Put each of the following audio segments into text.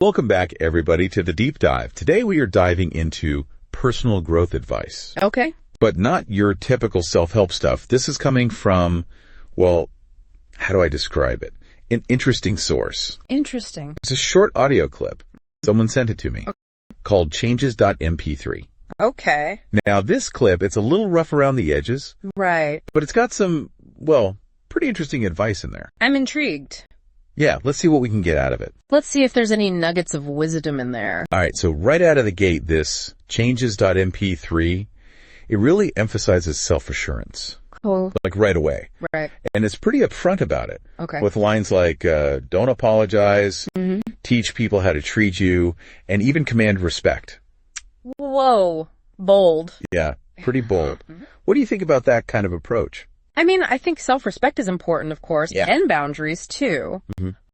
Welcome back, everybody, to the Deep Dive. Today we are diving into personal growth advice. Okay. But not your typical self-help stuff. This is coming from, well, how do I describe it? An interesting source. Interesting. It's a short audio clip. Someone sent it to me called changes.mp3. Okay. Now, this clip, it's a little rough around the edges. Right. But it's got some, well, pretty interesting advice in there. I'm intrigued. Yeah, let's see what we can get out of it. Let's see if there's any nuggets of wisdom in there. All right, so right out of the gate, this changes.mp3, it really emphasizes self-assurance. Cool. Like right away. Right. And it's pretty upfront about it. Okay. With lines like, don't apologize, teach people how to treat you, and even command respect. Whoa. Bold. Yeah, pretty bold. What do you think about that kind of approach? I mean, I think self-respect is important, of course, and boundaries, too.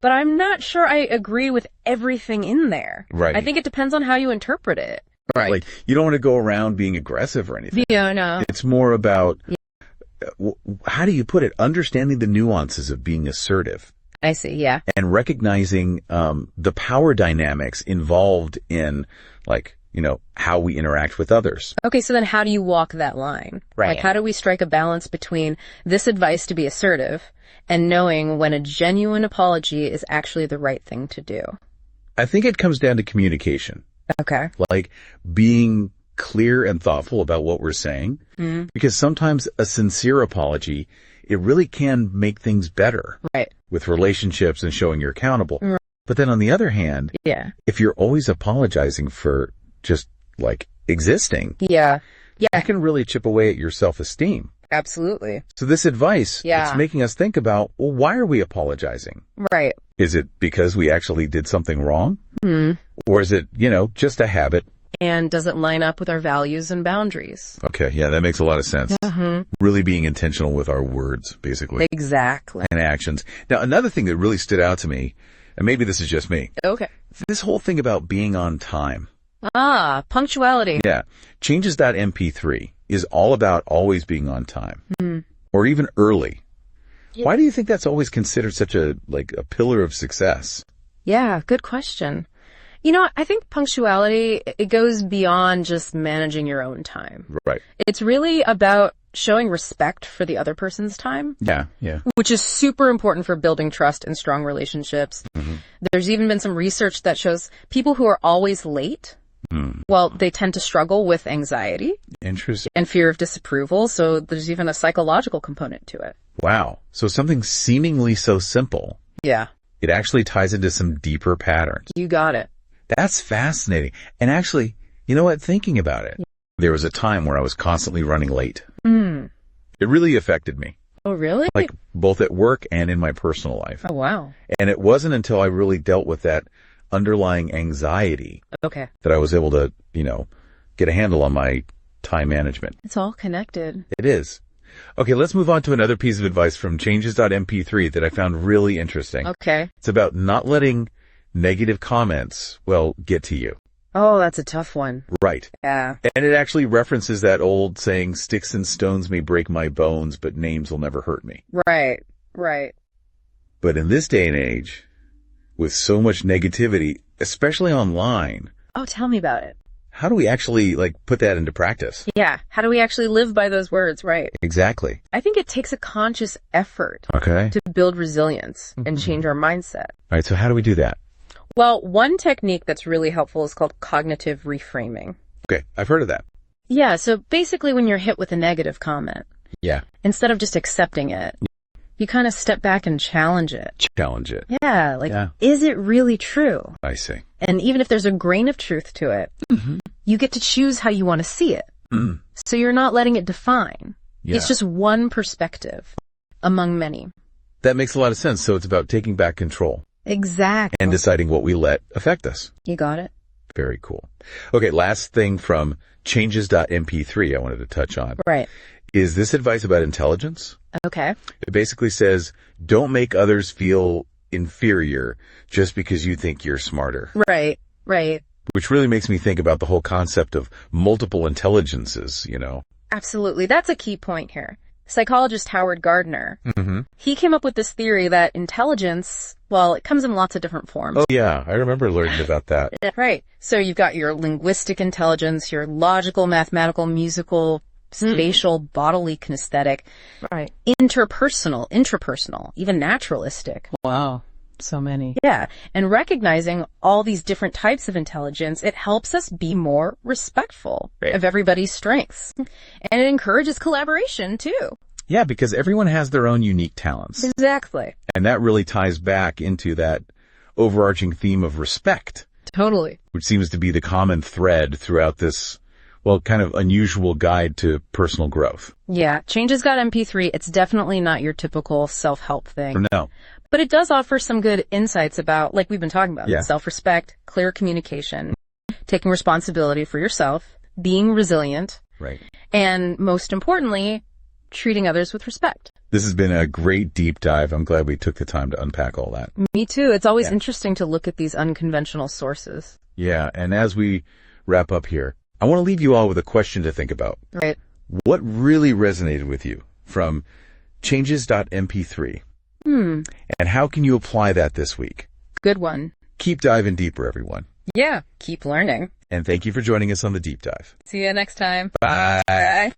But I'm not sure I agree with everything in there. Right. I think it depends on how you interpret it. Right. Like, you don't want to go around being aggressive or anything. Yeah, no. It's more about, how do you put it? Understanding the nuances of being assertive. I see, yeah. And recognizing the power dynamics involved in, like, you know, how we interact with others. Okay, so then how do you walk that line? Right. Like, how do we strike a balance between this advice to be assertive and knowing when a genuine apology is actually the right thing to do? I think it comes down to communication. Okay. Like being clear and thoughtful about what we're saying. Because sometimes a sincere apology, it really can make things better. Right. With relationships and showing you're accountable. Right. But then on the other hand, if you're always apologizing for just like existing, it can really chip away at your self-esteem. Absolutely. So this advice, it's making us think about, well, why are we apologizing? Right. Is it because we actually did something wrong? Or is it, you know, just a habit? And does it line up with our values and boundaries? Okay, yeah, that makes a lot of sense. Really being intentional with our words, basically. Exactly. And actions. Now, another thing that really stood out to me, and maybe this is just me. Okay. This whole thing about being on time. Ah, punctuality. Yeah. Changes.mp3 is all about always being on time. Or even early. Why do you think that's always considered such a pillar of success? Yeah, good question. You know, I think punctuality, it goes beyond just managing your own time. Right. It's really about showing respect for the other person's time. Yeah. Which is super important for building trust and strong relationships. There's even been some research that shows people who are always late, well, they tend to struggle with anxiety. Interesting. And fear of disapproval. So there's even a psychological component to it. Wow. So something seemingly so simple. Yeah. It actually ties into some deeper patterns. You got it. That's fascinating. And actually, you know what? Thinking about it, there was a time where I was constantly running late. It really affected me. Oh, really? Like both at work and in my personal life. Oh, wow. And it wasn't until I really dealt with that underlying anxiety that I was able to, you know, get a handle on my time management. It's all connected. It is. Okay, let's move on to another piece of advice from changes.mp3 that I found really interesting. Okay. It's about not letting negative comments, well, get to you. Oh, that's a tough one. Right. Yeah. And it actually references that old saying, sticks and stones may break my bones, but names will never hurt me. Right. But in this day and age, with so much negativity, especially online. Oh, tell me about it. How do we actually, put that into practice? Yeah. How do we actually live by those words? Right. Exactly. I think it takes a conscious effort to build resilience and change our mindset. All right. So how do we do that? Well, one technique that's really helpful is called cognitive reframing. Okay. I've heard of that. Yeah. So basically when you're hit with a negative comment, instead of just accepting it, you kind of step back and challenge it. Yeah. Is it really true? I see. And even if there's a grain of truth to it, you get to choose how you want to see it. So you're not letting it define. It's just one perspective among many. That makes a lot of sense. So it's about taking back control. Exactly. And deciding what we let affect us. You got it. Very cool. Okay, last thing from changes.mp3 I wanted to touch on. Right. Is this advice about intelligence? Okay. It basically says, don't make others feel inferior just because you think you're smarter. Right. Which really makes me think about the whole concept of multiple intelligences, you know. Absolutely. That's a key point here. psychologist Howard Gardner. He came up with this theory that intelligence, well, it comes in lots of different forms. Oh, yeah. I remember learning about that. Right. So you've got your linguistic intelligence, your logical, mathematical, musical, spatial, bodily, kinesthetic. Right. Interpersonal, intrapersonal, even naturalistic. Wow. So many. Yeah. And recognizing all these different types of intelligence, it helps us be more respectful of everybody's strengths. And it encourages collaboration, too. Yeah, because everyone has their own unique talents. Exactly. And that really ties back into that overarching theme of respect. Totally. Which seems to be the common thread throughout this, well, kind of unusual guide to personal growth. Yeah. Changes Got MP3. It's definitely not your typical self-help thing. No. But it does offer some good insights about, like we've been talking about, self-respect, clear communication, taking responsibility for yourself, being resilient. Right. And most importantly, treating others with respect. This has been a great deep dive. I'm glad we took the time to unpack all that. Me too. It's always interesting to look at these unconventional sources. Yeah. And as we wrap up here, I want to leave you all with a question to think about. Right. What really resonated with you from changes.mp3? And how can you apply that this week? Good one. Keep diving deeper, everyone. Yeah. Keep learning. And thank you for joining us on the deep dive. See you next time. Bye. Bye.